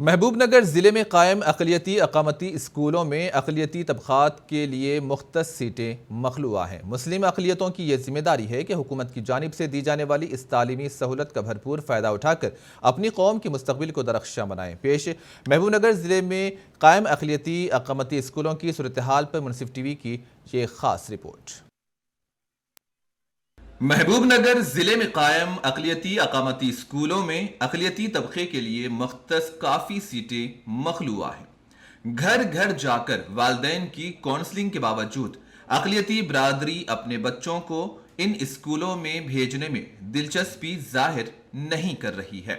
महबूबनगर ज़िले में कायम अक़लियती अक़ामती स्कूलों में अक़लियती तबक़ात के लिए मुख्तस सीटें मखलूआ हैं। मुस्लिम अक़लियतों की यह जिम्मेदारी है कि हुकूमत की जानिब से दी जाने वाली इस तालीमी सहूलत का भरपूर फ़ायदा उठाकर अपनी कौम के मुस्तक़बिल को दरख्शां बनाएँ। पेश महबूबनगर ज़िले में कायम अक़लियती अक़ामती स्कूलों की सूरत हाल पर मुनसिफ टीवी की ये ख़ास रिपोर्ट। महबूबनगर जिले में कायम अक़लियती अक़ामती स्कूलों में अक़लियती तबके के लिए मुख्तस काफ़ी सीटें मखलूआ हैं। घर घर जाकर वालिदैन की काउंसलिंग के बावजूद अक़लियती बरादरी अपने बच्चों को इन स्कूलों में भेजने में दिलचस्पी जाहिर नहीं कर रही है।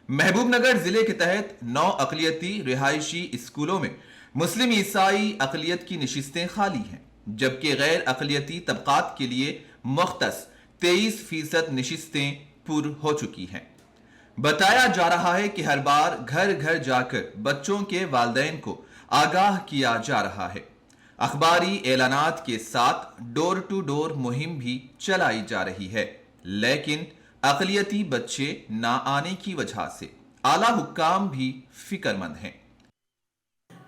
महबूबनगर जिले के तहत 9 अक़लियती रिहायशी स्कूलों में मुस्लिम ईसाई अक़लियत की नशिस्तें खाली हैं, जबकि गैर अक़लियती तबक़ात के लिए मुख्तस 23% नशिस्तें पुर हो चुकी हैं। बताया जा रहा है कि हर बार घर घर जाकर बच्चों के वालिदैन को आगाह किया जा रहा है। अखबारी ऐलानात के साथ डोर टू डोर मुहिम भी चलाई जा रही है, लेकिन अक़लियती बच्चे ना आने की वजह से आला हुक्काम भी फिक्रमंद हैं।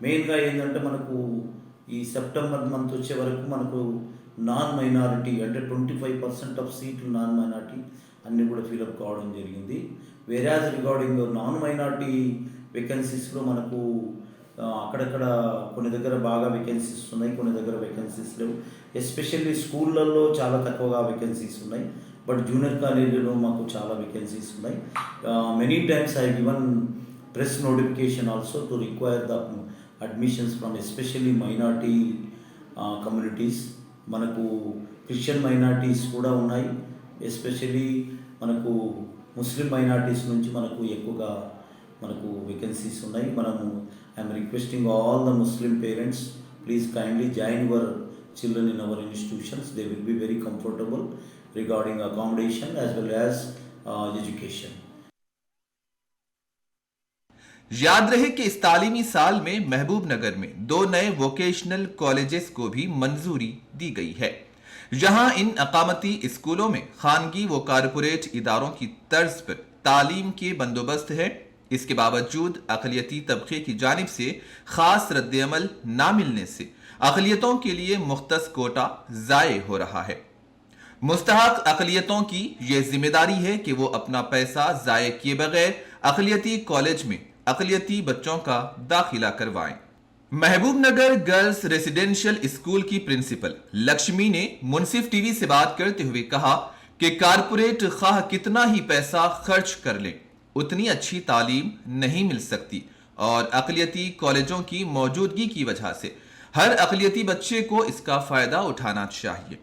మెయిన్గా ఏంటంటే మనకు ఈ సెప్టెంబర్ మంత్ వచ్చే వరకు మనకు నాన్ మైనారిటీ అంటే 25% ఆఫ్ సీట్లు నాన్ మైనారిటీ అన్నీ కూడా ఫిలప్ కావడం జరిగింది. వేరాజ్ రిగార్డింగ్ నాన్ మైనారిటీ వేకెన్సీస్లో మనకు అక్కడక్కడ కొన్ని దగ్గర బాగా వేకెన్సీస్ ఉన్నాయి, కొన్ని దగ్గర వేకెన్సీస్ లేవు. ఎస్పెషల్లీ స్కూళ్ళల్లో చాలా తక్కువగా వేకెన్సీస్ ఉన్నాయి, బట్ జూనియర్ కాలేజీలో మాకు చాలా వేకెన్సీస్ ఉన్నాయి. Many times I given press notification also to require the admissions from especially minority communities. మనకు క్రిస్టియన్ మైనారిటీస్ కూడా ఉన్నాయి, ఎస్పెషల్లీ మనకు ముస్లిం మైనారిటీస్ నుంచి మనకు ఎక్కువగా మనకు వేకెన్సీస్ ఉన్నాయి. మనము I'm requesting all the Muslim parents, please kindly join your children in our institutions. They will be very comfortable regarding accommodation as well as education. याद रहे कि इस तालीमी साल में महबूबनगर में 2 नए वोकेशनल कॉलेजेस को भी मंजूरी दी गई है, जहां इन अकामती स्कूलों में खानगी व कारपोरेट इदारों की तर्ज पर तालीम के बंदोबस्त है। इसके बावजूद अक़लियती तबके की जानिब से खास रद्द-ए-अमल ना मिलने से अक़लियतों के लिए मुख्तस कोटा ज़ाये हो रहा है। मुस्तहक अक़लियतों की यह जिम्मेदारी है कि वो अपना पैसा ज़ाये किए बगैर अक़लियती कॉलेज में अक़लियती बच्चों का दाखिला करवाएं। महबूबनगर गर्ल्स रेसिडेंशियल स्कूल की प्रिंसिपल लक्ष्मी ने मुनसिफ टीवी से बात करते हुए कहा कि कारपोरेट खाह कितना ही पैसा खर्च कर लें, उतनी अच्छी तालीम नहीं मिल सकती और अक़लियती कॉलेजों की मौजूदगी की वजह से हर अक़लियती बच्चे को इसका फ़ायदा उठाना चाहिए।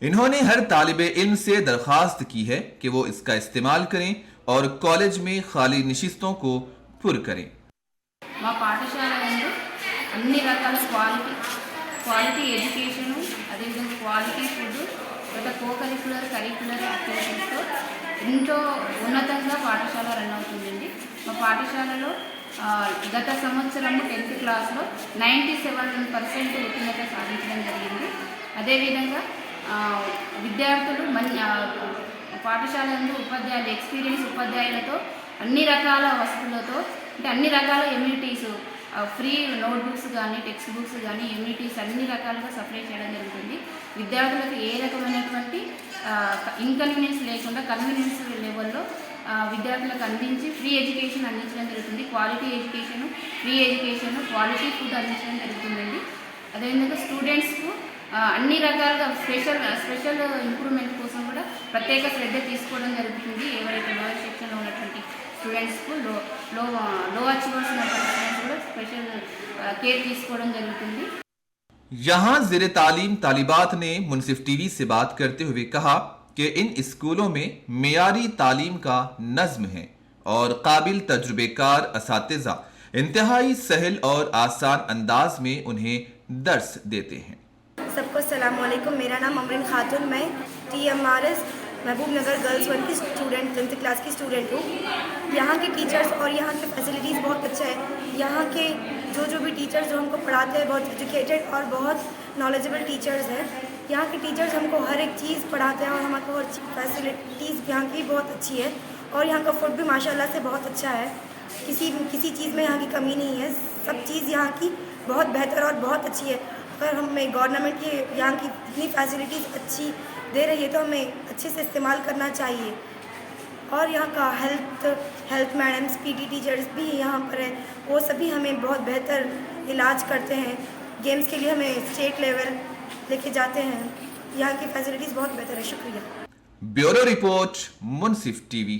इन्होंने हर तालिबे इल्म से दरख्वास्त की है कि वो इसका इस्तेमाल करें और कॉलेज में खाली नशिस्तों को पुर करें। మా పాఠశాలలో అన్ని రకాల క్వాలిటీ ఎడ్యుకేషన్, అదేవిధంగా క్వాలిటీ ఫుడ్, తర్వాత కరిక్యులర్ యాక్టివిటీస్తో ఎంతో ఉన్నతంగా పాఠశాల రన్ అవుతుందండి. మా పాఠశాలలో గత సంవత్సరము 10th క్లాస్లో 97% ఉత్తీర్ణత సాధించడం జరిగింది. అదేవిధంగా విద్యార్థులు పాఠశాలలో ఉపాధ్యాయులు ఎక్స్పీరియన్స్ ఉపాధ్యాయులతో అన్ని రకాల వసతులతో, అంటే అన్ని రకాల ఎమ్యూనిటీస్, ఫ్రీ నోట్బుక్స్ కానీ టెక్స్ట్ బుక్స్ కానీ ఎమ్యూనిటీస్ అన్ని రకాలుగా సప్లై చేయడం జరుగుతుంది. విద్యార్థులకు ఏ రకమైనటువంటి ఇన్కన్వీనియన్స్ లేకుండా కన్వీనియన్స్ లెవెల్లో విద్యార్థులకు అందించి ఫ్రీ ఎడ్యుకేషన్ అందించడం జరుగుతుంది. Quality education, free education, quality food అందించడం జరుగుతుందండి. అదేవిధంగా స్టూడెంట్స్కు అన్ని రకాలుగా స్పెషల్ ఇంప్రూవ్మెంట్ కోసం కూడా ప్రత్యేక శ్రద్ధ తీసుకోవడం జరుగుతుంది. ఎవరైతే లోయర్ సెక్షన్లో ఉన్నటువంటి స్టూడెంట్స్కు లో అచీవర్స్ ఉన్నటువంటి స్టూడెంట్స్ కూడా స్పెషల్ కేర్ తీసుకోవడం జరుగుతుంది. यहाँ ज़ेरे तालीम तालिबात ने मुनसिफ टीवी से बात करते हुए कहा कि इन स्कूलों में मेयारी तालीम का नज़्म है और काबिल तजुर्बेकार असातिज़ा इंतहाई सहल और आसान अंदाज में उन्हें दर्स देते हैं। सबको अस्सलाम वालेकुम। मेरा नाम अमरीन खातून, मैं TMRS महबूबनगर गर्ल्स 1 की स्टूडेंट 10th क्लास की स्टूडेंट हूँ। यहाँ के टीचर्स और यहाँ के फैसिलिटीज़ बहुत अच्छा है। यहाँ के जो भी टीचर्स जो हमको पढ़ाते हैं बहुत एजुकेटेड और बहुत नॉलेजेबल टीचर्स हैं। यहाँ के टीचर्स हमको हर एक चीज़ पढ़ाते हैं और हमको हर फैसिलिटीज़ यहाँ की बहुत अच्छी है और यहाँ का फूड भी माशाल्लाह से बहुत अच्छा है। किसी चीज़ में यहाँ की कमी नहीं है। सब चीज़ यहाँ की बहुत बेहतर और बहुत अच्छी है। अगर हमें गवर्नमेंट की यहाँ की इतनी फैसिलिटीज़ अच्छी दे रही है तो हमें अच्छे से इस्तेमाल करना चाहिए। और यहाँ का हेल्थ मैडम्स, पीटी टीचर्स भी यहाँ पर है, वो सभी हमें बहुत बेहतर इलाज करते हैं। गेम्स के लिए हमें स्टेट लेवल लेके जाते हैं। यहाँ की फैसिलिटीज़ बहुत बेहतर है। शुक्रिया। ब्यूरो रिपोर्ट, मुंसिफ टीवी।